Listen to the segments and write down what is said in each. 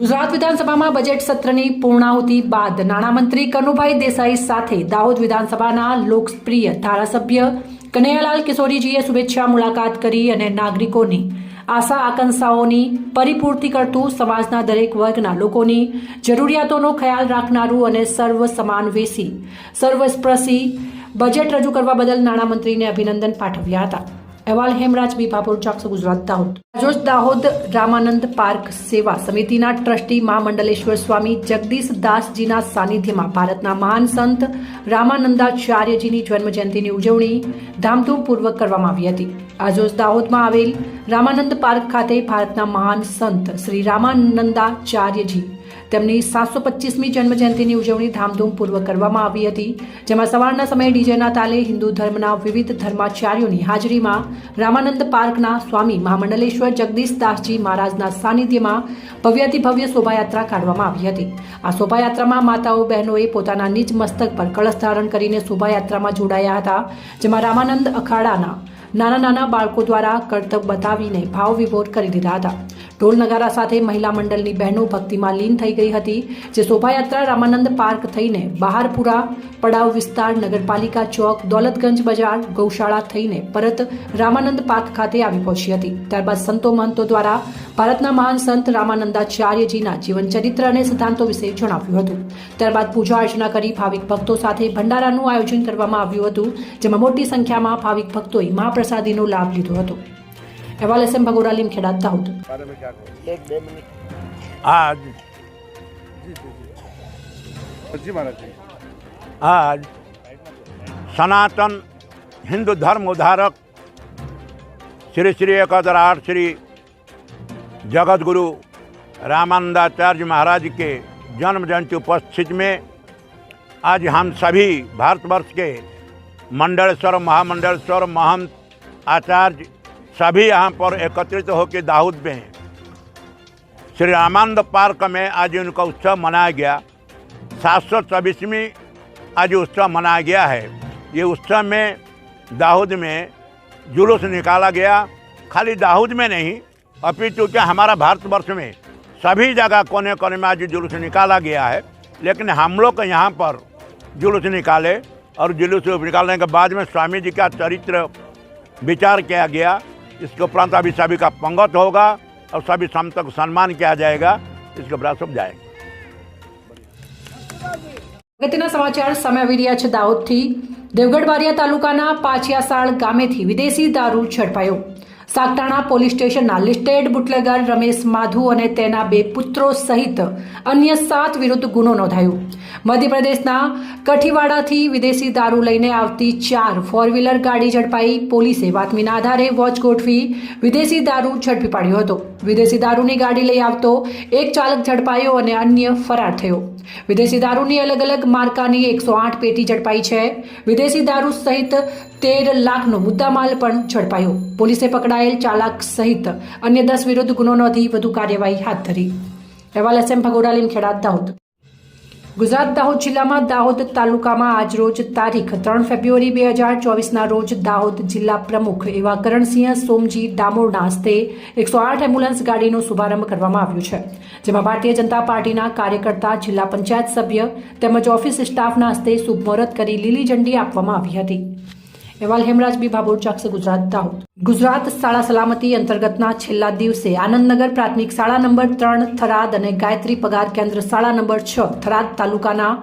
ગુજરાત વિધાનસભામાં બજેટ સત્રની પૂર્ણાહુતિ બાદ નાણામંત્રી કનુભાઈ દેસાઈ સાથે દાહોદ વિધાનસભાના લોકપ્રિય ધારાસભ્ય કનૈયાલાલ કિશોરીજીએ શુભેચ્છા મુલાકાત કરી અને નાગરિકોની આશા આકાંક્ષાઓની પરિપૂર્તિ કરતું સમાજના દરેક વર્ગના લોકોની જરૂરિયાતોનો ખ્યાલ રાખનારું અને સર્વસમાવેશી સર્વસ્પર્શી બજેટ રજૂ કરવા બદલ નાણામંત્રીને અભિનંદન પાઠવ્યા હતા। અહેવાલ હેમરાજ બી ભાભોર, ચાકસુ, ગુજરાત, દાહોદ। આજરોજ દાહોદ રામાનંદ પાર્ક સેવા સમિતિના ટ્રસ્ટી મહામંડલેશ્વર સ્વામી જગદીશ દાસજીના સાનિધ્યમાં ભારતના મહાન સંત રામાનંદાચાર્યજીની જન્મજયંતિની ઉજવણી ધામધૂમપૂર્વક કરવામાં આવી હતી। આજરોજ દાહોદમાં આવેલ રામાનંદ પાર્ક ખાતે ભારતના મહાન સંત શ્રી રામાનંદાચાર્યજી તેમની 725મી જન્મજયંતિની ઉજવણી ધામધૂમપૂર્વક કરવામાં આવી હતી, જેમાં સવારના સમયે ડીજેના તાલે હિન્દુ ધર્મના વિવિધ ધર્માચાર્યોની હાજરીમાં રામાનંદ પાર્કના સ્વામી મહામંડલેશ્વર જગદીશ દાસજી મહારાજના સાનિધ્યમાં ભવ્યાતિ ભવ્ય શોભાયાત્રા કાઢવામાં આવી હતી। આ શોભાયાત્રામાં માતાઓ બહેનોએ પોતાના નિજ મસ્તક પર કળશ ધારણ કરીને શોભાયાત્રામાં જોડાયા હતા, જેમાં રામાનંદ અખાડાના નાના નાના બાળકો દ્વારા કરતબ બતાવીને ભાવ વિભોર કરી દીધા હતા। ઢોલ નગારા સાથે મહિલા મંડળની બહેનો ભક્તિમાં લીન થઈ ગઈ હતી, જે શોભાયાત્રા રામાનંદ પાર્ક થઈને બહારપુરા પડાવ વિસ્તાર, નગરપાલિકા ચોક, દોલતગંજ બજાર, ગૌશાળા થઈને પરત રામાનંદ પાર્ક ખાતે આવી પહોંચી હતી। ત્યારબાદ સંતો મહંતો દ્વારા ભારતના મહાન સંત રામાનંદાચાર્યજીના જીવન ચરિત્ર અને સિદ્ધાંતો વિશે જણાવ્યું હતું। ત્યારબાદ પૂજા અર્ચના કરી ભાવિક ભક્તો સાથે ભંડારાનું આયોજન કરવામાં આવ્યું હતું, જેમાં મોટી સંખ્યામાં ભાવિક ભક્તોએ મહાપ્રસાદીનો લાભ લીધો હતો। अहवाल एस एम भगोड़ा, लीमखेड़ा, दाहोद। आज सनातन हिंदू धर्म उद्धारक श्री श्री 1008 श्री जगत गुरु रामानंदाचार्य महाराज के जन्म जयंती उपस्थिति में आज हम सभी भारतवर्ष के मंडलेश्वर, महामंडलेश्वर, महंत, आचार्य सभी यहाँ पर एकत्रित होकर दाहोद में श्री रामानंद पार्क में आज उनका उत्सव मनाया गया। 724वीं आज उत्सव मनाया गया है। ये उत्सव में दाहोद में जुलूस निकाला गया। खाली दाहोद में नहीं, अपितु क्या हमारा भारतवर्ष में सभी जगह कोने कोने में आज जुलूस निकाला गया है। लेकिन हम लोग यहाँ पर जुलूस निकाले और जुलूस निकालने के बाद में स्वामी जी का चरित्र विचार किया गया। इसके उपरांत अभी सभी का पंगत होगा और सभी संतों को सम्मान किया जाएगा। इसके उपरांत सब जाएंगे। અગત્યના સમાચાર સામે આવી રહ્યા છે। દાહોદથી દેવગઢ બારિયા તાલુકાના પાછિયાસાળ ગામેથી વિદેશી દારૂ ઝડપાયો। સાગટાણા પોલીસ સ્ટેશનના લિસ્ટેડ બુટલેગર રમેશ માધુ અને તેના 2 પુત્રો સહિત અન્ય 7 વિરુદ્ધ ગુનો નોંધાયો। મધ્યપ્રદેશના કઠીવાડાથી વિદેશી દારૂ લઈને આવતી 4 4 વ્હીલર ગાડી ઝડપાઈ। પોલીસે બાતમીના આધારે વોચ ગોઠવી વિદેશી દારૂ ઝડપી પાડ્યો હતો। વિદેશી દારૂની ગાડી લઈ આવતો એક ચાલક ઝડપાયો અને અન્ય ફરાર થયો। વિદેશી દારૂની અલગ અલગ માર્કાની 108 પેટી ઝડપાઈ છે। વિદેશી દારૂ સહિત 13 લાખનો મુદ્દામાલ પણ ઝડપાયો। પોલીસે પકડાયેલ ચાલક સહિત અન્ય 10 વિરુદ્ધ ગુનો નોંધી વધુ કાર્યવાહી હાથ ધરી। અહેવાલ એસ એમ ભગોડા, લીમખેડા, દાહોદ। ગુજરાત દાહોદ જિલ્લામાં દાહોદ તાલુકામાં આજરોજ તારીખ 3 ફેબ્રુઆરી 2024ના રોજ દાહોદ જિલ્લા પ્રમુખ એવા કરણસિંહ સોમજી ડામોરના હસ્તે 108 એમ્બ્યુલન્સ ગાડીનો શુભારંભ કરવામાં આવ્યો છે, જેમાં ભારતીય જનતા પાર્ટીના કાર્યકર્તા, જિલ્લા પંચાયત સભ્ય તેમજ ઓફિસ સ્ટાફના હસ્તે શુભ મુહૂર્ત કરી લીલી ઝંડી આપવામાં આવી હતી। અહેવાલ હેમરાજ બી ભાભોર, ચાકસુ, ગુજરાત, દાહોદ। ગુજરાત શાળા સલામતી અંતર્ગતના છેલ્લા દિવસે આનંદનગર પ્રાથમિક શાળા નંબર 3 થરાદ અને ગાયત્રી પગાર કેન્દ્ર શાળા નંબર 6 થરાદ તાલુકાના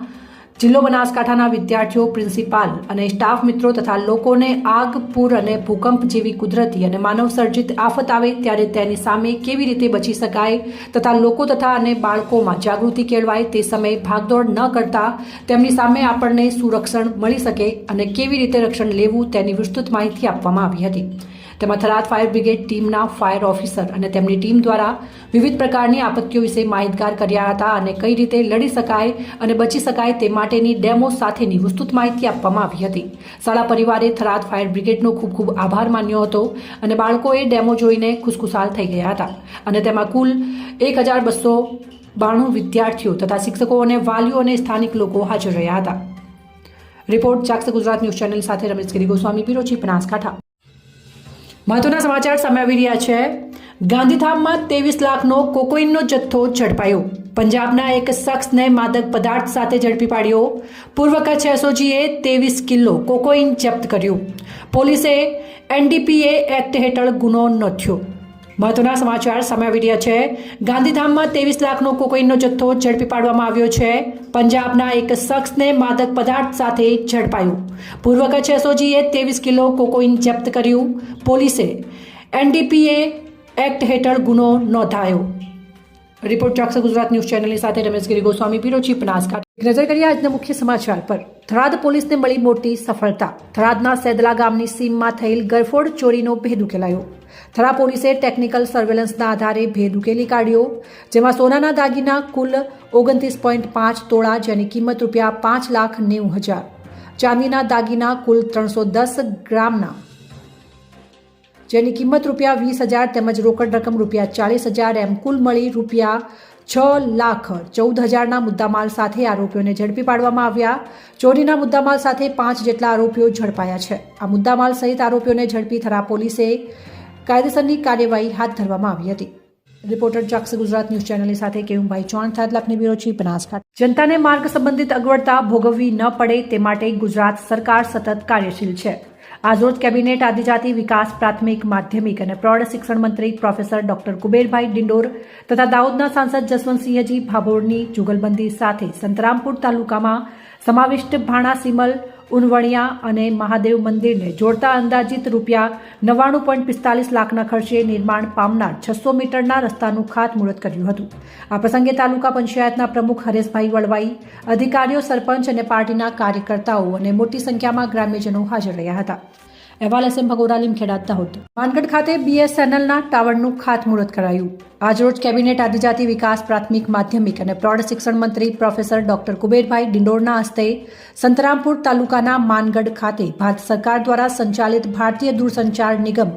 જિલ્લો બનાસકાંઠાના વિદ્યાર્થીઓ, પ્રિન્સિપાલ અને સ્ટાફ મિત્રો તથા લોકોને આગ, પૂર અને ભૂકંપ જેવી કુદરતી અને માનવ સર્જિત આફત આવે ત્યારે તેની સામે કેવી રીતે બચી શકાય તથા લોકો તથા અને બાળકોમાં જાગૃતિ કેળવાય તે સમયે ભાગદોડ ન કરતા તેમની સામે આપણને સુરક્ષણ મળી શકે અને કેવી રીતે રક્ષણ લેવું તેની વિસ્તૃત માહિતી આપવામાં આવી હતી। તેમાં થરાદ ફાયર બ્રિગેડ ટીમના ફાયર ઓફિસર અને તેમની ટીમ દ્વારા વિવિધ પ્રકારની આપત્તિઓ વિશે માહિતગાર કર્યા હતા અને કઈ રીતે લડી શકાય અને બચી શકાય તે માટેની ડેમો સાથેની વિસ્તૃત માહિતી આપવામાં આવી હતી। શાળા પરિવારે થરાદ ફાયર બ્રિગેડનો ખૂબ ખૂબ આભાર માન્યો હતો અને બાળકોએ ડેમો જોઈને ખુશખુશાલ થઈ ગયા હતા અને તેમાં કુલ 1292 વિદ્યાર્થીઓ તથા શિક્ષકો અને વાલીઓ અને સ્થાનિક લોકો હાજર રહ્યા હતા। રિપોર્ટ ચાકસુ ગુજરાત ન્યૂઝ ચેનલ સાથે રમેશ ગિરી ગોસ્વામી, બ્યુરો ચીફ, બનાસકાંઠા। મહત્વના સમાચાર સામે આવી રહ્યા છે। ગાંધીધામમાં 23 લાખનો કોકોઈનનો જથ્થો ઝડપાયો. પંજાબના એક શખ્સને માદક પદાર્થ સાથે ઝડપી પાડ્યો. પૂર્વ કચ્છ એસઓજીએ 23 કિલો કોકોઈન જપ્ત કર્યું. પોલીસે એનડીપીએ એક્ટ હેઠળ ગુનો નોંધ્યો. મહત્વના સમાચાર સામે આવી રહ્યા છે. ગાંધીધામમાં 23 લાખનો કોકોઈનનો જથ્થો ઝડપી પાડવામાં આવ્યો છે. પંજાબના એક શખ્સને માદક પદાર્થ સાથે ઝડપાયું. પૂર્વ કચ્છ એસઓજીએ 23 કિલો કોકોઈન જપ્ત કર્યું. પોલીસે એનડીપીએ એક્ટ હેઠળ ગુનો નોંધાયો. રિપોર્ટ ચોકસી ગુજરાત ન્યૂઝ ચેનલની સાથે રમેશગીરી ગોસ્વામી, બ્યુરો ચીફ, બનાસકાંઠા. એક નજર કરીએ આજના મુખ્ય સમાચાર પર. થરાદ પોલીસને મળી મોટી સફળતા. થરાદના સેદલા ગામની સીમમાં થયેલ ગરફોડ ચોરીનો ભેદ ઉકેલાયો. થરા પોલીસે ટેકનિકલ સર્વેલન્સના આધારે ભેદ ઉકેલી કાઢ્યો, જેમાં સોનાના દાગીના કુલ 29.5 તોળા, જેની કિંમત ₹5,90,000, ચાંદીના દાગીના કુલ 310 ગ્રામના, જેની કિંમત ₹20,000 તેમજ રોકડ રકમ ₹40,000 એમ કુલ મળી ₹6,14,000ના મુદ્દામાલ સાથે આરોપીઓને ઝડપી પાડવામાં આવ્યા. ચોરીના મુદ્દામાલ સાથે 5 જેટલા આરોપીઓ ઝડપાયા છે. આ મુદ્દામાલ સહિત આરોપીઓને ઝડપી થરા પોલીસે કાયદેસરની કાર્યવાહી હાથ ધરવામાં આવી હતી. રિપોર્ટર ચોકસી ગુજરાત ન્યૂઝ ચેનલની સાથે કેવુભાઈ ચૌહાણ, થરાદ લખની, બ્યુરો ચીફ, બનાસકાંઠા. જનતાને માર્ગ સંબંધિત અગવડતા ભોગવવી ન પડે તે માટે ગુજરાત સરકાર સતત કાર્યશીલ છે. આજરોજ કેબિનેટ આદિજાતિ વિકાસ, પ્રાથમિક, માધ્યમિક અને પ્રૌઢ શિક્ષણ મંત્રી પ્રોફેસર ડોક્ટર કુબેરભાઈ ડિંડોર તથા દાહોદના સાંસદ જસવંતસિંહજી ભાભોરની જુગલબંધી સાથે સંતરામપુર તાલુકામાં સમાવિષ્ટ ભાણા, સિમલ, ઉનવણિયા અને મહાદેવ મંદિરને જોડતા અંદાજિત ₹99.45 લાખના ખર્ચે નિર્માણ પામનાર 600 મીટરના રસ્તાનું ખાતમુહૂર્ત કર્યું હતું. આ પ્રસંગે તાલુકા પંચાયતના પ્રમુખ હરેશભાઈ વળવાઈ, અધિકારીઓ, સરપંચ અને પાર્ટીના કાર્યકર્તાઓ અને મોટી સંખ્યામાં ગ્રામ્યજનો હાજર રહ્યા હતા. અહેવાલ SM ભગોરા, લીમખેડા, દાહોદ. માનગઢ ખાતે BSNLના ટાવરનું ખાતમુહૂર્ત કરાયું. આજરોજ કેબિનેટ આદિજાતિ વિકાસ, પ્રાથમિક, માધ્યમિક અને પ્રૌઢ શિક્ષણ મંત્રી પ્રોફેસર ડોક્ટર કુબેરભાઈ ડિંડોરના હસ્તે સંતરામપુર તાલુકાના માનગઢ ખાતે ભારત સરકાર દ્વારા સંચાલિત ભારતીય દૂરસંચાર નિગમ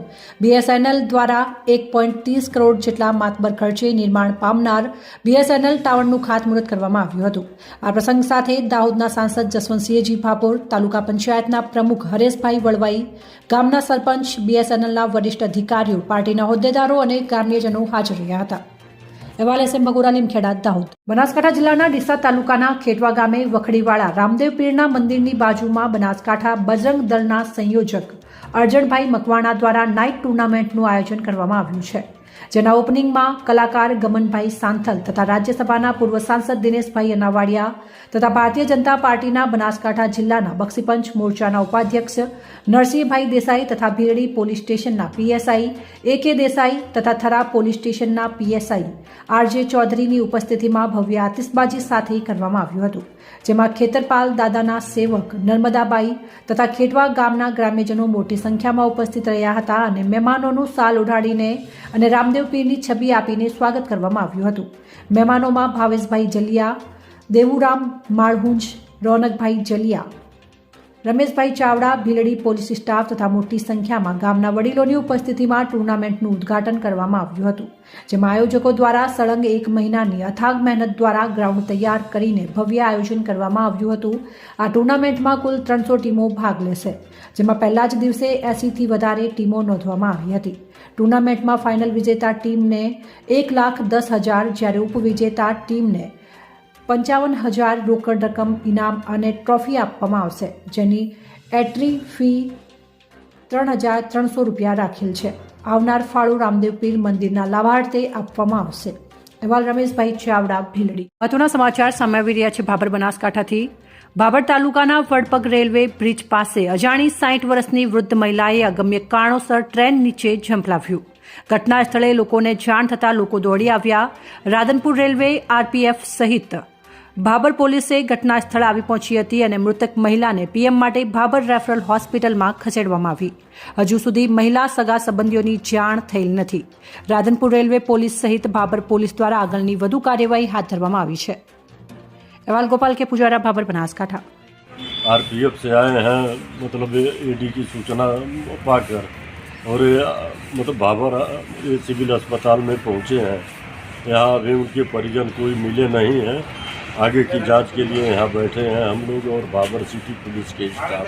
BSNL દ્વારા 1.30 કરોડ જેટલા માતબર ખર્ચે નિર્માણ પામનાર BSNL ટાવરનું ખાતમુહૂર્ત કરવામાં આવ્યું હતું. આ પ્રસંગ સાથે દાહોદના સાંસદ જસવંતસિંહજી ભાભોર, તાલુકા પંચાયતના પ્રમુખ હરેશભાઈ વળવાઈ, ગામના સરપંચ, BSNLના વરિષ્ઠ અધિકારીઓ, પાર્ટીના હોદ્દેદારો અને ગ્રામ્યજનો હાજર રહ્યા હતા. અહેવાલ SM ભગોરા, લીમખેડા, દાહોદ. બનાસકાંઠા જિલ્લાના ડીસા તાલુકાના ખેટવા ગામે વખડીવાળા રામદેવ પીરના મંદિરની બાજુમાં બનાસકાંઠા બજરંગ દળના સંયોજક અર્જણભાઈ મકવાણા દ્વારા નાઇટ ટુર્નામેન્ટનું આયોજન કરવામાં આવ્યું છે, જેના ઓપનિંગમાં કલાકાર ગમનભાઈ સાંથલ તથા રાજ્યસભાના પૂર્વ સાંસદ દિનેશભાઈ અનાવાડિયા તથા ભારતીય જનતા પાર્ટીના બનાસકાંઠા જિલ્લાના બક્ષીપંચ મોરચાના ઉપાધ્યક્ષ નરસિંહભાઈ દેસાઈ તથા ભીરડી પોલીસ સ્ટેશનના PSI AK દેસાઈ તથા થરા પોલીસ સ્ટેશનના PSI RJ ચૌધરીની ઉપસ્થિતિમાં ભવ્ય આતિશબાજી સાથે કરવામાં આવ્યું હતું, જેમાં ખેતરપાલ દાદાના સેવક નર્મદાબાઈ તથા ખેટવા ગામના ગ્રામ્યજનો મોટી સંખ્યામાં ઉપસ્થિત રહ્યા હતા અને મહેમાનોનું સાલ ઉડાડીને અને રામદેવ પીરની છબી આપીને સ્વાગત કરવામાં આવ્યું હતું. મહેમાનોમાં ભાવેશભાઈ જલિયા, દેવુરામ માળહુંજ, રોનકભાઈ જલિયા, રમેશભાઈ ચાવડા, ભીલડી પોલીસ સ્ટાફ તથા મોટી સંખ્યામાં ગામના વડીલોની ઉપસ્થિતિમાં ટુર્નામેન્ટનું ઉદ્ઘાટન કરવામાં આવ્યું હતું, જેમાં આયોજકો દ્વારા સળંગ 1 મહિનાની અથાગ મહેનત દ્વારા ગ્રાઉન્ડ તૈયાર કરીને ભવ્ય આયોજન કરવામાં આવ્યું હતું. આ ટુર્નામેન્ટમાં કુલ 300 ટીમો ભાગ લેશે, જેમાં પહેલા જ દિવસે 80થી વધારે ટીમો નોંધવામાં આવી હતી. ટુર્નામેન્ટમાં ફાઇનલ વિજેતા ટીમને 1,10,000, જ્યારે ઉપવિજેતા ટીમને 55,000 રોકડ રકમ ઇનામ અને ટ્રોફી આપવામાં આવશે, જેની એન્ટ્રી ફી ₹3,300 રાખેલ છે. આવનાર ફાળો રામદેવ પીર મંદિરના લાભાર્થે આપવામાં આવશે. અહેવાલ રમેશભાઈ ચાવડા, ભીલડી. મહત્વના સમાચાર સામે આવી રહ્યા છે ભાભર, બનાસકાંઠાથી. ભાભર તાલુકાના વડપગ રેલવે બ્રિજ પાસે અજાણી 60 વર્ષની વૃદ્ધ મહિલાએ અગમ્ય કારણોસર ટ્રેન નીચે ઝંપલાવ્યું. ઘટના સ્થળે લોકોને જાણ થતાં લોકો દોડી આવ્યા. રાધનપુર રેલવે, RPF સહિત ભાભર પોલીસે ઘટના સ્થળે આવી પહોંચી હતી અને મૃતક મહિલાને PM માટે ભાભર રેફરલ હોસ્પિટલમાં ખસેડવામાં આવી. હજુ સુધી મહિલા સગા સંબંધીઓની જાણ થયેલ નથી. રાધનપુર રેલવે પોલીસ સહિત ભાભર પોલીસ દ્વારા આગળની વધુ કાર્યવાહી હાથ ધરવામાં આવી છે. अहवाल गोपाल के पुजारा, भाबर, बनासकांठा. RPF से आए हैं, मतलब AD की सूचना पाकर और मतलब भाबर सिविल अस्पताल में पहुंचे हैं. यहाँ अभी उनके परिजन कोई मिले नहीं हैं. आगे की जांच के लिए यहाँ बैठे हैं हम लोग और भाबर सिटी पुलिस के स्टाफ.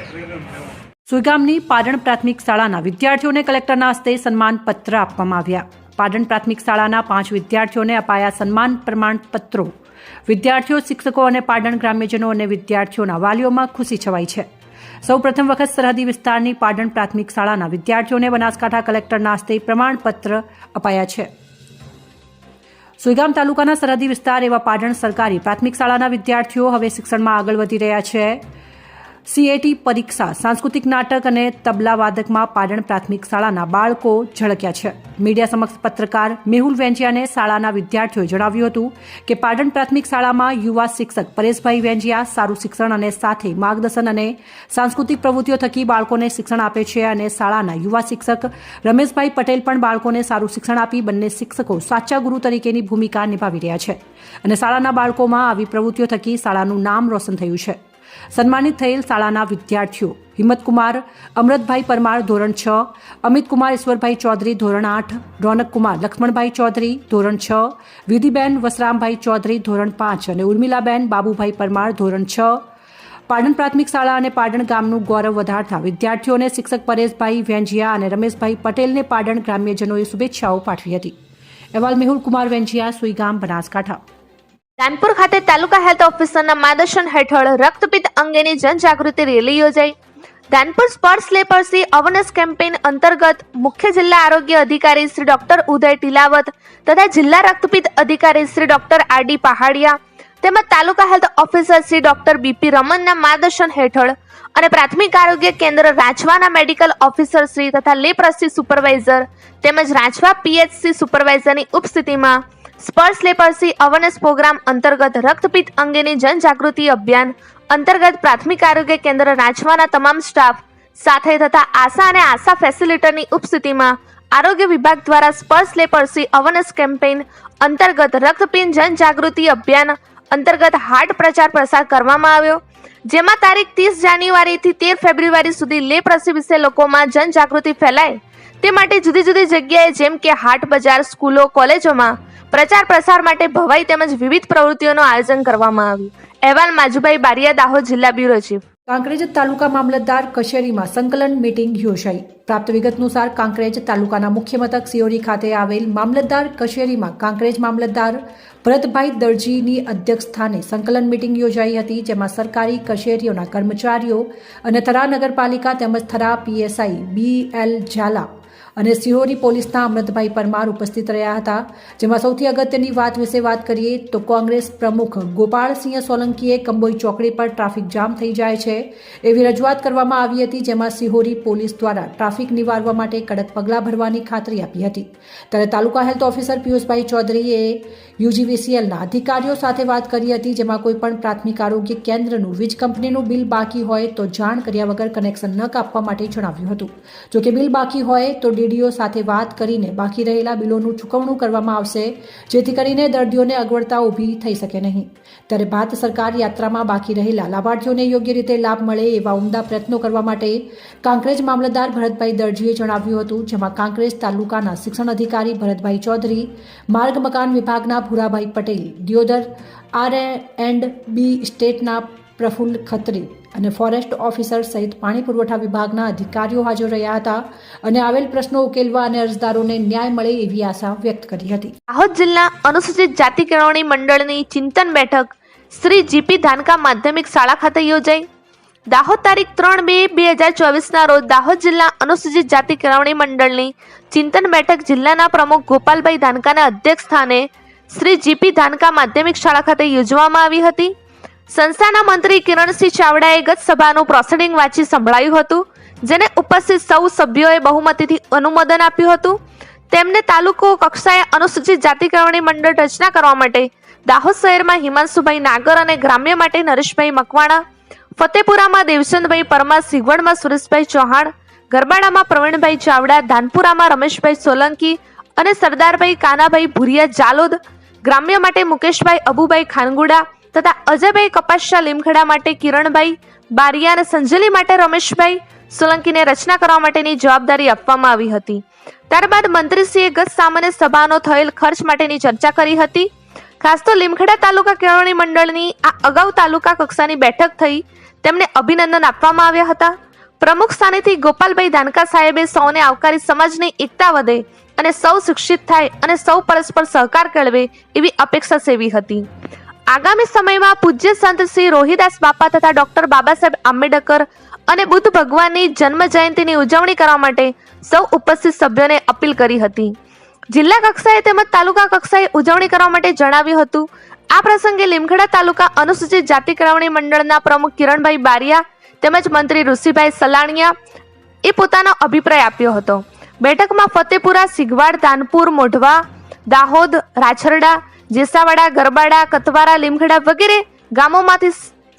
સુઈગામની પાટણ પ્રાથમિક શાળાના વિદ્યાર્થીઓને કલેક્ટરના હસ્તે સન્માન પત્ર આપવામાં આવ્યા. પાટણ પ્રાથમિક શાળાના 5 વિદ્યાર્થીઓને અપાયા સન્માન પ્રમાણપત્રો. વિદ્યાર્થીઓ, શિક્ષકો અને પાટણ ગ્રામ્યજનો અને વિદ્યાર્થીઓના વાલીઓમાં ખુશી છવાઈ છે. સૌ પ્રથમ વખત સરહદી વિસ્તારની પાટણ પ્રાથમિક શાળાના વિદ્યાર્થીઓને બનાસકાંઠા કલેક્ટરના હસ્તે પ્રમાણપત્ર અપાયા છે. સુઈગામ તાલુકાના સરહદી વિસ્તાર એવા પાટણ સરકારી પ્રાથમિક શાળાના વિદ્યાર્થીઓ હવે શિક્ષણમાં આગળ વધી રહ્યા છે. CAT પરીક્ષા, સાંસ્કૃતિક નાટક અને તબલા વાદકમાં પાટણ પ્રાથમિક શાળાના બાળકો ઝળક્યા છે. મીડિયા સમક્ષ પત્રકાર મેહુલ વેંજિયાને શાળાના વિદ્યાર્થીઓએ જણાવ્યું હતું કે પાટણ પ્રાથમિક શાળામાં યુવા શિક્ષક પરેશભાઈ વેંજિયા સારું શિક્ષણ અને સાથે માર્ગદર્શન અને સાંસ્કૃતિક પ્રવૃત્તિઓ થકી બાળકોને શિક્ષણ આપે છે અને શાળાના યુવા શિક્ષક રમેશભાઈ પટેલ પણ બાળકોને સારું શિક્ષણ આપી બંને શિક્ષકો સાચા ગુરુ તરીકેની ભૂમિકા નિભાવી રહ્યા છે અને શાળાના બાળકોમાં આવી પ્રવૃત્તિઓ થકી શાળાનું નામ રોશન થયું છે. સન્માનિત થયેલ શાળાના વિદ્યાર્થીઓ હિંમતકુમાર અમૃતભાઈ પરમાર ધોરણ 6, અમિતકુમાર ઈશ્વરભાઈ ચૌધરી ધોરણ 8, રોનકકુમાર લક્ષ્મણભાઈ ચૌધરી ધોરણ 6, વિધિબેન વસરામભાઈ ચૌધરી ધોરણ 5 અને ઉર્મિલાબેન બાબુભાઈ પરમાર ધોરણ 6. પાટણ પ્રાથમિક શાળા અને પાટણ ગામનું ગૌરવ વધારતા વિદ્યાર્થીઓને શિક્ષક પરેશભાઈ વેંજિયા અને રમેશભાઈ પટેલને પાટણ ગ્રામ્યજનોએ શુભેચ્છાઓ પાઠવી હતી. અહેવાલ મેહુલ કુમાર વેંજિયા, સુઈગામ, બનાસકાંઠા. ધાનપુર ખાતે તાલુકા હેલ્થ ઓફિસરના માર્ગદર્શન હેઠળ રક્તપિત્ત અંગેની જનજાગૃતિ રેલી યોજાઈ. ધાનપુર સ્પોર્ટ્સ લેપર્સી અવેરનેસ કેમ્પેઇન અંતર્ગત મુખ્ય જિલ્લા આરોગ્ય અધિકારી શ્રી ડોક્ટર ઉદય ટીલાવત તથા જિલ્લા રક્તપિત્ત અધિકારી શ્રી ડોક્ટર RD પહાડિયા તેમજ taluka health officer Shri doctor BP રમનના માર્ગદર્શન હેઠળ અને પ્રાથમિક આરોગ્ય કેન્દ્ર રાજવાના મેડિકલ ઓફિસર શ્રી તથા લેપ્રસી સુપરવાઇઝર તેમજ રાજવા PHC સુપરવાઇઝરની ઉપસ્થિતિમાં સ્પર્શ લેપર્સી અવેરનેસ પ્રોગ્રામ અંતર્ગત રક્તપિત્ત અંગેની જનજાગૃતિ અભિયાન અંતર્ગત પ્રાથમિક આરોગ્ય કેન્દ્ર રાજવાના તમામ સ્ટાફ સાથે તથા આશા અને આશા ફેસિલિટરની ઉપસ્થિતિમાં આરોગ્ય વિભાગ દ્વારા સ્પર્શ લેપર્સી અવેરનેસ કેમ્પેઇન અંતર્ગત રક્તપિત્ત જનજાગૃતિ અભિયાન અંતર્ગત હાર્ડ પ્રચાર પ્રસાર કરવામાં આવ્યો, જેમાં તારીખ 30 જાન્યુઆરીથી 13 ફેબ્રુઆરી સુધી લેપ્રસી વિશે લોકોમાં જનજાગૃતિ ફેલાય તે માટે જુદી જુદી જગ્યાએ જેમ કે હાટ બજાર, સ્કૂલો, કોલેજોમાં પ્રચાર પ્રસાર માટે ભવાઈ તેમજ વિવિધ પ્રવૃત્તિઓનું આયોજન કરવામાં આવ્યું. અહેવાલ માજુભાઈ બારિયા, દાહોદ જિલ્લા બ્યુરો ચીફ. કાંકરેજ તાલુકા મામલતદાર કચેરીમાં સંકલન મીટિંગ યોજાઈ. પ્રાપ્ત વિગત અનુસાર કાંકરેજ તાલુકાના મુખ્ય મથક સિયોરી ખાતે આવેલ મામલતદાર કચેરીમાં કાંકરેજ મામલતદાર ભરતભાઈ દરજીની અધ્યક્ષસ્થાને સંકલન મીટિંગ યોજાઈ હતી, જેમાં સરકારી કચેરીઓના કર્મચારીઓ અને થરા નગરપાલિકા તેમજ થરા PSI BL ઝાલા અને સિહોરી પોલીસના અમૃતભાઈ પરમાર ઉપસ્થિત રહ્યા હતા. જેમાં સૌથી અગત્યની વાત વિશે વાત કરીએ તો કોંગ્રેસ પ્રમુખ ગોપાલસિંહ સોલંકીએ કંબોઈ ચોકડી પર ટ્રાફિક જામ થઈ જાય છે એવી રજૂઆત કરવામાં આવી હતી, જેમાં સિહોરી પોલીસ દ્વારા ટ્રાફિક નિવારવા માટે કડક પગલાં ભરવાની ખાતરી આપી હતી. ત્યારે તાલુકા હેલ્થ ઓફિસર પિયુષભાઈ ચૌધરીએ UGVCLના અધિકારીઓ સાથે વાત કરી હતી, જેમાં કોઈપણ પ્રાથમિક આરોગ્ય કેન્દ્રનું વીજ કંપનીનું બિલ બાકી હોય તો જાણ કર્યા વગર કનેક્શન ન કાપવા માટે જણાવ્યું હતું. જોકે બિલ બાકી હોય તો DDO સાથે વાત કરીને બાકી રહેલા બિલોનું ચૂકવણું કરવામાં આવશે, જેથી કરીને દર્દીઓને અગવડતા ઊભી થઈ શકે નહીં. ત્યારે ભારત સરકાર યાત્રામાં બાકી રહેલા લાભાર્થીઓને યોગ્ય રીતે લાભ મળે એવા ઉમદા પ્રયત્નો કરવા માટે કાંકરેજ મામલતદાર ભરતભાઈ દરજીએ જણાવ્યું હતું, જેમાં કાંકરેજ તાલુકાના શિક્ષણ અધિકારી ભરતભાઈ ચૌધરી, માર્ગ મકાન વિભાગના ભૂરાભાઈ પટેલ, દિયોદર R&B સ્ટેટના પ્રફુલ્લ ખત્રી અને ફોરેસ્ટ ઓફિસર સહિત પાણી પુરવઠા વિભાગના અધિકારીઓ હાજર રહ્યા હતા અને આવેલ પ્રશ્નો ઉકેલવા અને અરજદારોને ન્યાય મળે એવી આશા વ્યક્ત કરી હતી. દાહોદ જિલ્લા અનુસૂચિત જાતિ કેળવણી મંડળની ચિંતન બેઠક શ્રી GP ધાનકા માધ્યમિક શાળા ખાતે યોજાઈ. દાહોદ તારીખ 3/2/2024 રોજ દાહોદ જિલ્લા અનુસૂચિત જાતિ કેળવણી મંડળની ચિંતન બેઠક જિલ્લાના પ્રમુખ ગોપાલભાઈ ધાનકાના અધ્યક્ષ સ્થાને શ્રી GP ધાનકા માધ્યમિક શાળા ખાતે યોજવામાં આવી હતી. સંસ્થાના મંત્રી કિરણસિંહ ચાવડાએ ગત સભાનું પ્રોસિડિંગ વાંચી સંભળાયું હતું, જેને ઉપસ્થિત સૌ સભ્યોએ બહુમતીથી અનુમોદન આપ્યું હતું. તેમને તાલુકો કક્ષાએ અનુસૂચિત જાતિ કેળવણી મંડળ રચના કરવા માટે દાહોદ શહેરમાં હિમાંશુભાઈ નાગર અને ગ્રામ્ય માટે નરેશભાઈ મકવાણા, ફતેપુરામાં દેવચંદભાઈ પરમાર, સિગવડમાં સુરેશભાઈ ચૌહાણ, ગરબાડામાં પ્રવીણભાઈ ચાવડા, ધાનપુરામાં રમેશભાઈ સોલંકી અને સરદારભાઈ કાનાભાઈ ભુરિયા જાલોદ, ગ્રામ્ય માટે મુકેશભાઈ અબુભાઈ ખાનગુડા તથા અજયભાઈ કપાસિયા લીમખેડા માટે કિરણભાઈ બારિયા અને સંજેલી માટે રમેશભાઈ સોલંકીને રચના કરવા માટેની જવાબદારી આપવામાં આવી હતી. ત્યારબાદ મંત્રીશ્રીએ ગત સામાન્ય સભાનો થયેલ ખર્ચ માટેની ચર્ચા કરી હતી. ખાસ તો લીમખેડા તાલુકા કેળવણી મંડળની આ અગાઉ તાલુકા કક્ષાની બેઠક થઈ તેમને અભિનંદન આપવામાં આવ્યા હતા. પ્રમુખ સ્થાનેથી ગોપાલભાઈ ધાનકા સાહેબે સૌને આવકારી સમાજની એકતા વધે અને સૌ શિક્ષિત થાય અને સૌ પરસ્પર સહકાર કેળવે એવી અપેક્ષા સેવી હતી. આગામી સમયમાં પૂજ્ય સંત શ્રી રોહિદાસ બાપા તથા ડોક્ટર બાબા સાહેબ આંબેડકર અને બુદ્ધ ભગવાનની જન્મ જયંતિની ઉજવણી કરવા માટે સૌ ઉપસ્થિત સભ્યોને અપીલ કરી હતી. જિલ્લા કક્ષાએ તેમજ તાલુકા કક્ષાએ ઉજવણી કરવા માટે જણાવ્યું હતું. આ પ્રસંગે લીમખેડા તાલુકા અનુસૂચિત જાતિ કેળવણી મંડળના પ્રમુખ કિરણભાઈ બારિયા તેમજ મંત્રી ઋષિભાઈ સલાણિયા એ પોતાનો અભિપ્રાય આપ્યો હતો. બેઠકમાં ફતેપુરા, સિગવાડ, દાનપુર, મોઢવા, દાહોદ, રાછરડા, જેસાવાડા, ગરબાડા, કતવારા, લીમખેડા વગેરે ગામોમાંથી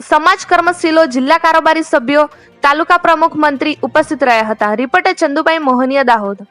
સમાજ કર્મશીલો, જિલ્લા કારોબારી સભ્યો, તાલુકા પ્રમુખ, મંત્રી ઉપસ્થિત રહ્યા હતા. રિપોર્ટર ચંદુભાઈ મોહનિયા, દાહોદ.